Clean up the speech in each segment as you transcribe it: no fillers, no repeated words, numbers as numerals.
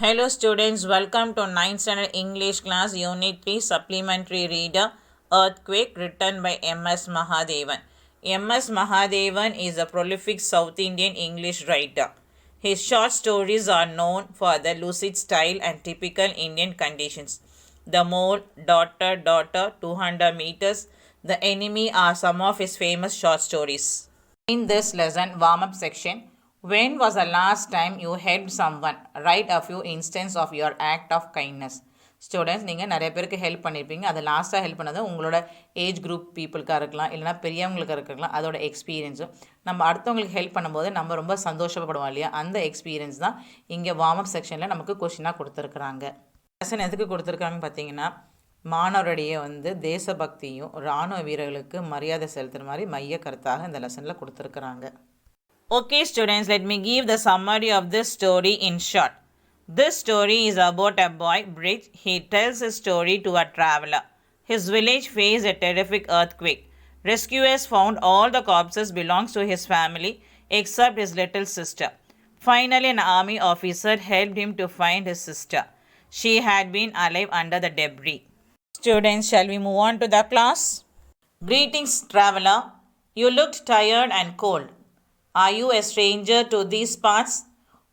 Hello students, welcome to 9th Standard English class Unit 3 Supplementary Reader Earthquake written by M.S. Mahadevan. M.S. Mahadevan is a prolific South Indian English writer. His short stories are known for their lucid style and typical Indian conditions. The Mole, Daughter, 200 meters, The Enemy are some of his famous short stories. In this lesson, warm-up section, when was the last time you helped someone? Write a few instances of your act of kindness. Students நீங்கள் நிறைய பேருக்கு help பண்ணியிருப்பீங்க. அது லாஸ்ட்டாக help பண்ணது உங்களோட age group பீப்புளுக்காக இருக்கலாம், இல்லைனா பெரியவங்களுக்கு இருக்கலாம். அதோட எக்ஸ்பீரியன்ஸும் நம்ம அடுத்தவங்களுக்கு ஹெல்ப் பண்ணும்போது நம்ம ரொம்ப சந்தோஷப்படுவோம் இல்லையா, அந்த எக்ஸ்பீரியன்ஸ் தான் இங்கே வார்ம் அப் செக்ஷனில் நமக்கு கொஷினாக கொடுத்துருக்குறாங்க. லெசன் எதுக்கு கொடுத்துருக்காங்கன்னு பார்த்தீங்கன்னா, மாணவருடைய தேசபக்தியும் இராணுவ வீரர்களுக்கு மரியாதை செலுத்துகிற மாதிரி மைய கருத்தாக இந்த லெசனில் கொடுத்துருக்குறாங்க. Okay students, let me give the summary of this story in short. This story is about a boy, Bridge. He tells his story to a traveler. His village faced a terrific earthquake. Rescuers found all the corpses belongs to his family except his little sister. Finally, an army officer helped him to find his sister. She had been alive under the debris. Students, shall we move on to the class? Greetings, traveler. You looked tired and cold. Are you a stranger to these parts,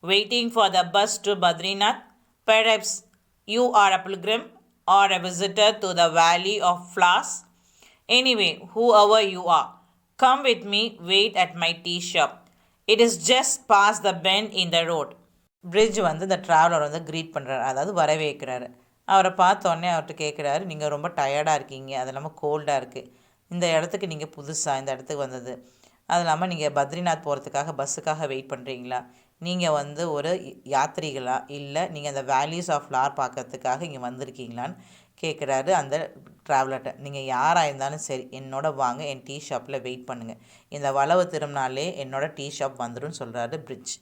waiting for the bus to Badrinath? Perhaps you are a pilgrim or a visitor to the Valley of Flowers. Anyway, whoever you are, come with me, wait at my tea shop. It is just past the bend in the road. Bridge இந்த traveller greet பண்ணுறாரு, அதாவது வரவேற்கிறாரு. அவரை பார்த்தோன்னே அவர்கிட்ட கேட்குறாரு, நீங்கள் ரொம்ப டயர்டாக இருக்கீங்க, அது இல்லாமல் கோல்டாக இருக்குது, இந்த இடத்துக்கு நீங்கள் புதுசாக இந்த இடத்துக்கு வந்தது, அது இல்லாமல் நீங்கள் பத்ரிநாத் போகிறதுக்காக பஸ்ஸுக்காக வெயிட் பண்ணுறீங்களா, நீங்கள் ஒரு யாத்திரிகளா, இல்லை நீங்கள் அந்த வேல்யூஸ் ஆஃப் ஃப்ளார் பார்க்கறதுக்காக இங்கே வந்திருக்கீங்களான்னு கேட்குறாரு அந்த ட்ராவலர்கிட்ட. நீங்கள் யாராக இருந்தாலும் சரி என்னோட வாங்க, என் டீ ஷாப்பில் வெயிட் பண்ணுங்கள், இந்த வளவு திரும்பினாலே என்னோட டீ ஷாப் வந்துடும் சொல்கிறாரு bridge.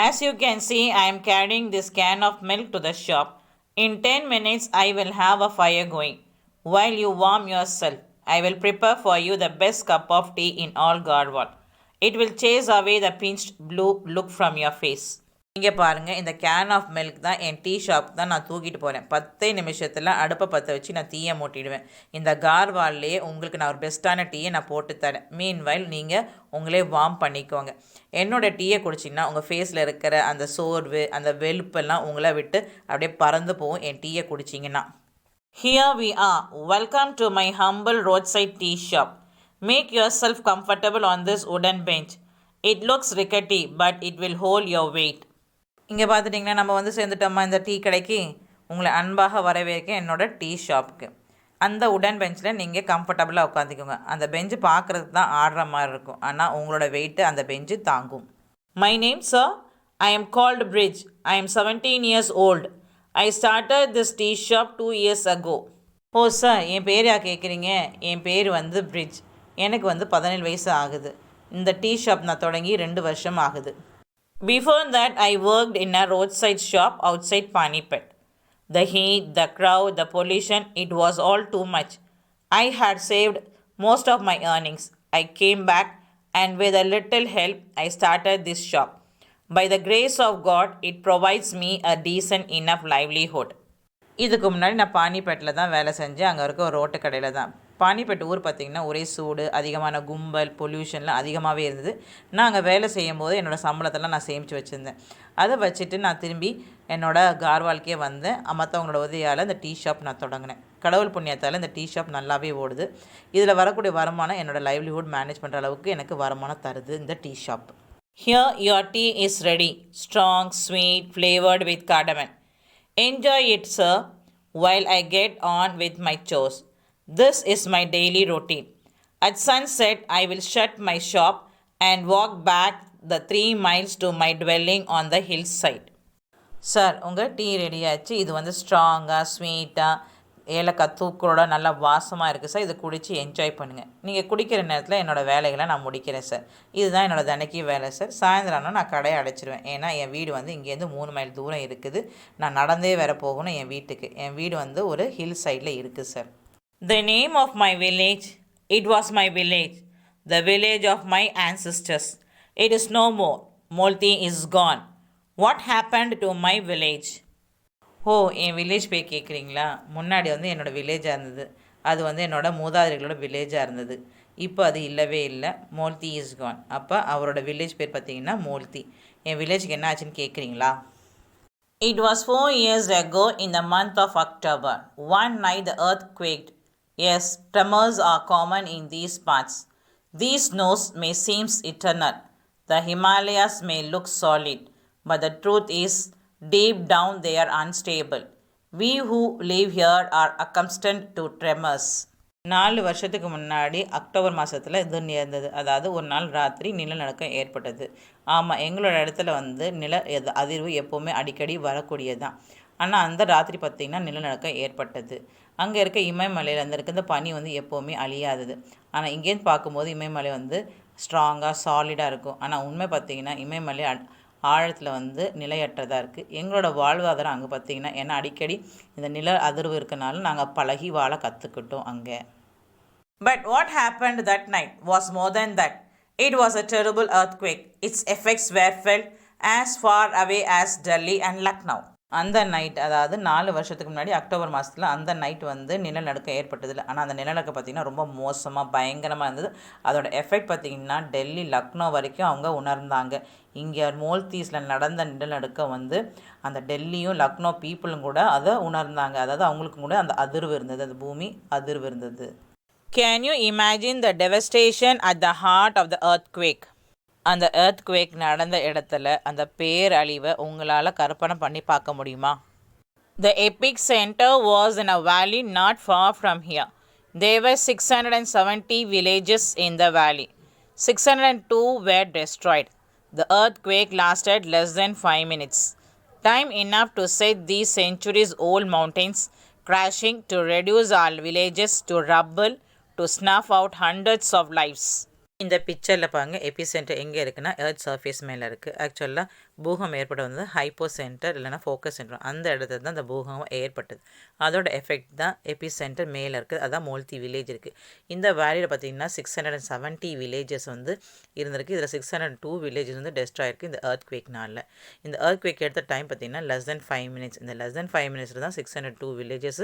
As you can see, I am carrying this can of milk to the shop. In 10 minutes, I will have a fire going. While you warm yourself, I will prepare for you the best cup of tea in all Garhwal. It will chase away the pinched blue look from your face. இங்கே பாருங்கள், இந்த can of milk தான் N T shop தான் நான் தூக்கிட்டு போகிறேன். 10 நிமிஷத்தில் அடுப்பை பற்ற வச்சு நான் டீயை மூட்டிடுவேன். இந்த கார்வால்லையே உங்களுக்கு நான் ஒரு பெஸ்ட்டான டீயை நான் போட்டு தரேன். மீன்வைல் நீங்கள் உங்களே வார்ம் பண்ணிக்கோங்க. என்னோடய டீயை குடிச்சிங்கன்னா உங்கள் ஃபேஸில் இருக்கிற அந்த சோர்வு, அந்த வெளுப்பெல்லாம் உங்களை விட்டு அப்படியே பறந்து போகும் என் டீயை குடிச்சிங்கன்னா. Here we are. Welcome to my humble roadside tea shop. Make yourself comfortable on this wooden bench. It looks rickety, but it will hold your weight. இங்கே பார்த்துட்டிங்கன்னா நம்ம சேர்ந்துட்டோமா இந்த டீ கடைக்கு. உங்களை அன்பாக வரவேற்க என்னோட டீ ஷாப்புக்கு. அந்த உடன் பெஞ்சில் நீங்கள் கம்ஃபர்டபுளாக உட்காந்துக்கோங்க. அந்த பெஞ்சு பார்க்குறதுக்கு தான் ஆடுற மாதிரி இருக்கும், ஆனால் உங்களோட வெயிட்டு அந்த பெஞ்சு தாங்கும். My name, sir. I am called Bridge. I am 17 years old. I started this tea shop 2 years ago. O sir, என் பேர் கேட்குறீங்க? என் பேர் பிரிட்ஜ். எனக்கு 17 வயசு ஆகுது. இந்த டீ ஷாப் நான் தொடங்கி 2 வருஷம் ஆகுது. Before that, I worked in a roadside shop outside Panipat. The heat, the crowd, the pollution, it was all too much. I had saved most of my earnings. I came back and with a little help, I started this shop. By the grace of God, it provides me a decent enough livelihood. இதுக்கு முன்னாடி நான் பானிபேட்டில் தான் வேலை செஞ்சேன். அங்கே இருக்க ஒரு road கடையில் தான். பானிபேட் ஊர் பார்த்திங்கன்னா ஒரே சூடு, அதிகமான கும்பல், பொல்யூஷன்லாம் அதிகமாகவே இருந்தது. நான் அங்கே வேலை செய்யும் போது என்னோடய சம்பளத்தெல்லாம் நான் சேமித்து வச்சுருந்தேன். அதை வச்சுட்டு நான் திரும்பி என்னோடய கார்வால்க்கே வந்தேன். மற்றவங்களோட உதவியால் இந்த டீ ஷாப் நான் தொடங்கினேன். கடவுள் புண்ணியத்தால் இந்த டீ ஷாப் நல்லாவே ஓடுது. இதில் வரக்கூடிய வருமானம் என்னோடய லைவ்லிஹுட் மேனேஜ் பண்ணுற அளவுக்கு எனக்கு வருமானம் தருது இந்த tea shop. Here your tea is ready, strong, sweet, flavored with cardamom. Enjoy it, sir, while I get on with my chores. This is my daily routine. At sunset, I will shut my shop and walk back the 3 miles to my dwelling on the hillside. Sir, உங்கள் tea ready ஆச்சு. இது ஸ்ட்ராங்காக, ஸ்வீட்டாக, ஏலக்காய் தூக்கலோட நல்லா வாசமாக இருக்குது sir. இதை குடித்து என்ஜாய் பண்ணுங்கள். நீங்கள் குடிக்கிற நேரத்தில் என்னோடய வேலைகளை நான் முடிக்கிறேன் சார். இதுதான் என்னோடய தினைக்கு வேலை சார். சாயந்தரம்னா நான் கடையை அடைச்சிடுவேன். ஏன்னா என் வீடு இங்கேருந்து 3 மைல் தூரம் இருக்குது. நான் நடந்தே வேற போகணும் என் வீட்டுக்கு. என் வீடு ஒரு ஹில் சைடில் இருக்குது sir. The name of my village, it was my village, the village of my ancestors. It is no more. Molti is gone. What happened to my village? ஓ, என் வில்லேஜ் போய் கேட்குறீங்களா? முன்னாடி வந்து என்னோடய வில்லேஜாக இருந்தது. அது வந்து என்னோட மூதாதைகளோட வில்லேஜாக இருந்தது. இப்போ அது இல்லவே இல்லை. மோல்தி இஸ் கான். அப்போ அவரோட வில்லேஜ் பேர் பார்த்தீங்கன்னா மோல்தி. என் வில்லேஜுக்கு என்ன ஆச்சுன்னு கேட்குறீங்களா? It was 4 years ago in the month of October. One night the earth quaked. Yes, tremors are common in these parts. These snows may seem eternal. The Himalayas may look solid, but the truth is, deep down they are unstable. We who live here are accustomed to tremors. 4 வருஷத்துக்கு முன்னாடி October மாதத்தில் இது நேர்ந்தது. அதாவது ஒரு நாள் ராத்திரி நிலநடுக்கம் ஏற்பட்டது. ஆமாம், எங்களோட இடத்துல வந்து அதிர்வு எப்போவுமே அடிக்கடி வரக்கூடியது தான். ஆனால் அந்த ராத்திரி பார்த்திங்கன்னா நிலநடுக்கம் ஏற்பட்டது. அங்கே இருக்க இமயமலையில் இருக்க இந்த பனி வந்து எப்போவுமே அழியாதது. ஆனால் இங்கேருந்து பார்க்கும்போது இமயமலை வந்து ஸ்ட்ராங்காக சாலிடாக இருக்கும். ஆனால் உண்மை பார்த்திங்கன்னா இமயமலை ஆழத்தில் வந்து நிலையற்றதாக இருக்குது. எங்களோட வாழ்வாதாரம் அங்கே பார்த்திங்கன்னா ஏன்னா அடிக்கடி இந்த நில அதிர்வு இருக்கனால நாங்கள் பழகி வாழ கற்றுக்கிட்டோம் அங்கே. But what happened that night was more than that. It was a terrible earthquake. Its effects were felt as far away as Delhi and Lucknow. அந்த நைட், அதாவது 4 வருஷத்துக்கு முன்னாடி அக்டோபர் மாதத்தில் அந்த நைட் வந்து நிலநடுக்கம் ஏற்பட்டதில்லை. ஆனால் அந்த நிலநடுக்கம் பார்த்திங்கன்னா ரொம்ப மோசமாக பயங்கரமாக இருந்தது. அதோட எஃபெக்ட் பார்த்திங்கன்னா டெல்லி லக்னோ வரைக்கும் அவங்க உணர்ந்தாங்க. இங்கே மோல்தீஸில் நடந்த நிலநடுக்கம் வந்து அந்த டெல்லியும் லக்னோ பீப்புளும் கூட அதை உணர்ந்தாங்க. அதாவது அவங்களுக்கும் கூட அந்த அதிர்வு இருந்தது, அந்த பூமி அதிர்வு இருந்தது. Can you imagine the devastation at the heart of the earthquake? அந்த earthquake நடந்த இடத்துல அந்த பேரழிவை உங்களால் கற்பனை பண்ணி பார்க்க முடியுமா? The epic center was in a valley not far from here. There were 670 villages in the valley. 602 were destroyed. The earthquake lasted less than 5 minutes. Time enough to set these centuries-old mountains crashing, to reduce all villages to rubble, to snuff out hundreds of lives. இந்த பிக்சரில் பாருங்கள், எபி centre எங்கே இருக்குன்னா earth surface மேலே இருக்குது. ஆக்சுவலாக பூகம் ஏற்பட வந்து ஹைப்போ சென்டர் இல்லைனா ஃபோக்கஸ் சென்டர், அந்த இடத்துல தான் அந்த பூகம்பம் ஏற்பட்டது. அதோட எஃபெக்ட் தான் எபி சென்டர் மேலே இருக்குது. அதான் மோல்தி வில்லேஜ் இருக்குது. இந்த வேலியில் பார்த்திங்கன்னா 670 வில்லேஜஸ் வந்து இருந்திருக்கு. இதில் 602 வில்லேஜஸ் வந்து டெஸ்ட்ராய் இருக்குது இந்த எர்த் குவேக்னால. இந்த எர்த் குவேக் எடுத்த டைம் பார்த்திங்கன்னா லெஸ் தென் 5 மினிட்ஸ். இந்த லெஸ் தென் 5 மினிட்ஸில் தான் 602 வில்லேஜஸ்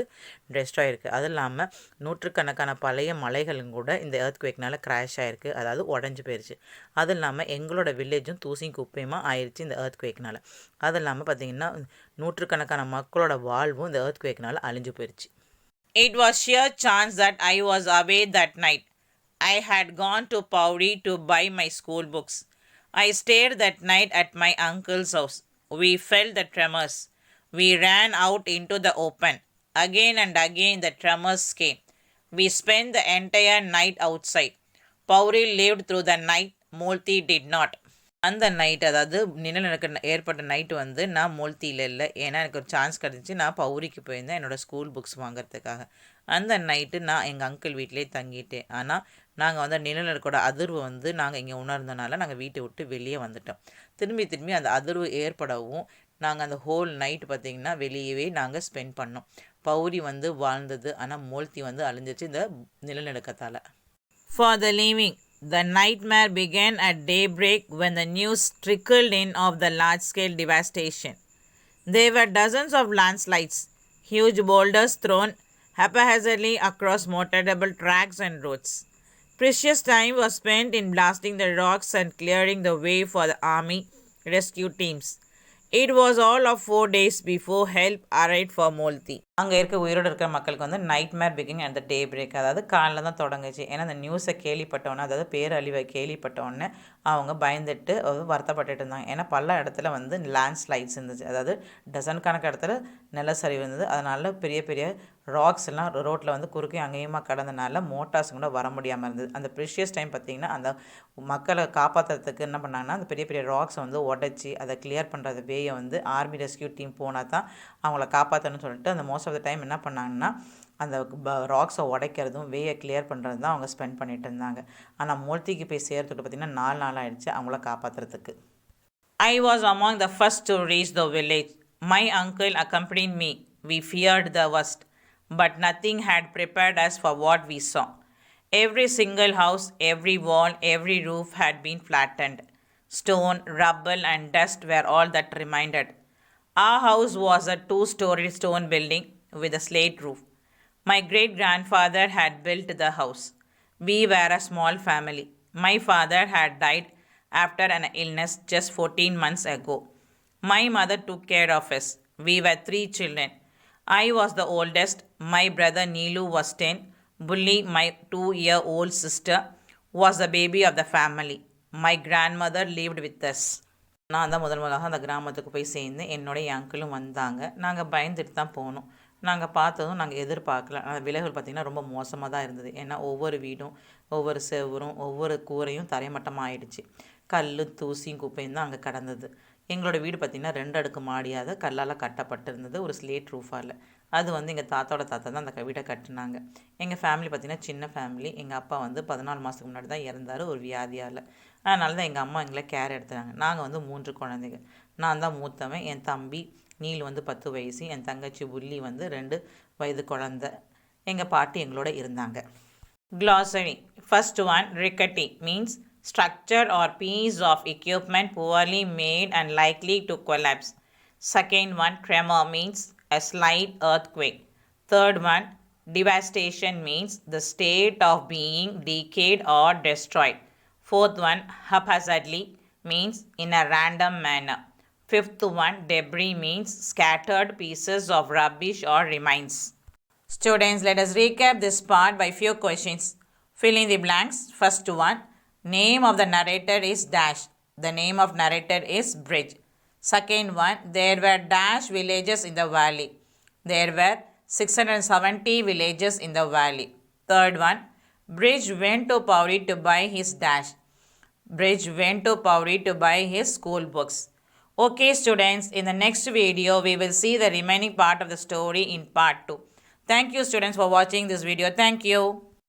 டெஸ்ட்ராய் இருக்குது. அது இல்லாமல் நூற்றுக்கணக்கான பழைய மலைகளும் கூட இந்த எர்த் குவேக்னால கிராஷ் ஆகிருக்கு, அதாவது உடஞ்சி போயிடுச்சு. அது இல்லாமல் எங்களோட வில்லேஜும் தூசியும் குப்பையுமா ஆயிடுச்சு இந்த எர்த் குவேக்னால. அது இல்லாமல் பார்த்திங்கன்னா நூற்றுக்கணக்கான மக்களோட வாழ்வும் இந்த எர்த் குவேக்னால அழிஞ்சு போயிடுச்சு. It was sheer chance that I was away that night. I had gone to Pauri to buy my school books. I stayed that night at my uncle's house. We felt the tremors. We ran out into the open. Again and again the tremors came. We spent the entire night outside. Pauri lived through the night. Molti did not. அந்த night, அதாவது நிலநடுக்கம் ஏற்பட்ட night வந்து நான் மோல்த்தியில் இல்லை. ஏன்னா எனக்கு ஒரு சான்ஸ் கிடச்சி நான் பௌரிக்கு போயிருந்தேன் என்னோடய ஸ்கூல் புக்ஸ் வாங்குறதுக்காக. அந்த நைட்டு நான் எங்கள் அங்கிள் வீட்டிலே தங்கிட்டேன். ஆனால் நாங்கள் வந்து நிலநடுக்கோட அதிர்வு வந்து நாங்கள் இங்கே உணர்ந்தனால நாங்கள் வீட்டை விட்டு வெளியே வந்துட்டோம். திரும்பி அந்த அதிர்வு ஏற்படவும் நாங்கள் அந்த ஹோல் நைட் பார்த்திங்கன்னா வெளியவே நாங்கள் ஸ்பெண்ட் பண்ணோம். பௌரி வந்து வாழ்ந்தது, ஆனால் மோல்த்தி வந்து அழிஞ்சிச்சு இந்த நிலநடுக்கத்தால். For the living, the nightmare began at daybreak when the news trickled in of the large-scale devastation. There were dozens of landslides, huge boulders thrown haphazardly across motorable tracks and roads. Precious time was spent in blasting the rocks and clearing the way for the army rescue teams. It was all of 4 days before help arrived for Molti. அங்கே இருக்க உயிரோடு இருக்கிற மக்களுக்கு வந்து nightmare beginning at the daybreak, அதாவது காலையில் தான் தொடங்குச்சு. ஏன்னா அந்த நியூஸை கேள்விப்பட்டோன்னே, அதாவது பேரழிவை கேள்விப்பட்டோன்னே அவங்க பயந்துட்டு வருத்தப்பட்டுட்டு இருந்தாங்க. ஏன்னா பல இடத்துல வந்து லேண்ட்ஸ்லைட்ஸ் இருந்துச்சு, அதாவது டசன் கணக்கு இடத்துல நிலச்சரிவு இருந்தது. அதனால் பெரிய பெரிய ராக்ஸ் எல்லாம் ரோட்டில் வந்து குறுக்கே அங்கேயுமா கடந்தனால மோட்டார்ஸ் கூட வர முடியாமல் இருந்தது. அந்த ப்ரிஷியஸ் டைம் பார்த்திங்கன்னா அந்த மக்களை காப்பாற்றுறதுக்கு என்ன பண்ணாங்கன்னா அந்த பெரிய பெரிய ராக்ஸை வந்து உடச்சி அதை கிளியர் பண்ணுறது வேயை வந்து ஆர்மி ரெஸ்கியூ டீம் போனால் தான் அவங்கள காப்பாற்றணும்னு சொல்லிட்டு அந்த மோஸ்ட் ஆஃப் த டைம் என்ன பண்ணாங்கன்னா அந்த ராக்ஸை உடைக்கிறதும் வேயை கிளியர் பண்ணுறது தான் அவங்க ஸ்பெண்ட் பண்ணிட்டு இருந்தாங்க. ஆனால் மோல்த்திக்கு போய் சேர்த்துட்டு பார்த்திங்கன்னா 4 நாள் ஆகிடுச்சு அவங்கள காப்பாற்றுறதுக்கு. I was among the first to reach the village. My uncle accompanied me. We feared the worst, but nothing had prepared us for what we saw. Every single house, every wall, every roof had been flattened. Stone, rubble and dust were all that remained. Our house was a two-story stone building with a slate roof. My great grandfather had built the house. We were a small family. My father had died after an illness just 14 months ago. My mother took care of us. We were three children. I was the oldest. My brother Neelu was 10. Bully, my 2-year-old sister, was the baby of the family. My grandmother lived with us. நான் தான் முதலாக அந்த கிராமத்துக்கு போய் சேர்ந்து என்னோடய அங்கிளும் வந்தாங்க. நாங்கள் பயந்துட்டு தான் போனோம். நாங்கள் பார்த்ததும் நாங்கள் எதிர்பார்க்கல. அந்த விலைகள் பார்த்திங்கன்னா ரொம்ப மோசமாக தான் இருந்தது. ஏன்னா ஒவ்வொரு வீடும் ஒவ்வொரு செவரும் ஒவ்வொரு கூரையும் தரைமட்டமாக ஆயிடுச்சு. கல் தூசியும் குப்பையும் தான் அங்கே கடந்தது. எங்களோட வீடு பார்த்திங்கன்னா 2 அடுக்கு மாடியாக கல்லால் கட்டப்பட்டிருந்தது, ஒரு ஸ்லேட் ரூஃபால். அது வந்து எங்கள் தாத்தாவோட தாத்தா தான் அந்த வீடை கட்டினாங்க. எங்கள் ஃபேமிலி பார்த்திங்கன்னா சின்ன ஃபேமிலி. எங்கள் அப்பா வந்து 14 மாதத்துக்கு முன்னாடி தான் இறந்தார் ஒரு வியாதியால். அதனால தான் எங்கள் அம்மா எங்களை கேர் எடுத்துட்டாங்க. நாங்கள் வந்து 3 குழந்தைங்க. நான் தான் மூத்தவன். என் தம்பி நீல் வந்து 10 வயசு, என் தங்கச்சி புள்ளி வந்து 2 வயது குழந்த. எங்கள் பாட்டி எங்களோட இருந்தாங்க. Glossary. First one, rickety means structure or piece of equipment poorly made and likely to collapse. Second one, tremor means a slight earthquake. Third one, devastation means the state of being decayed or destroyed. Fourth one, haphazardly means in a random manner. Fifth one, debris means scattered pieces of rubbish or remains. Students, let us recap this part by few questions. Fill in the blanks. First one, name of the narrator is dash. The name of narrator is Bridge. Second one, there were dash villages in the valley. There were 670 villages in the valley. Third one, Bridge went to Pauri to buy his dash. Bridge went to Pauri to buy his school books. Okay students, in the next video we will see the remaining part of the story in part 2. Thank you students for watching this video. Thank you.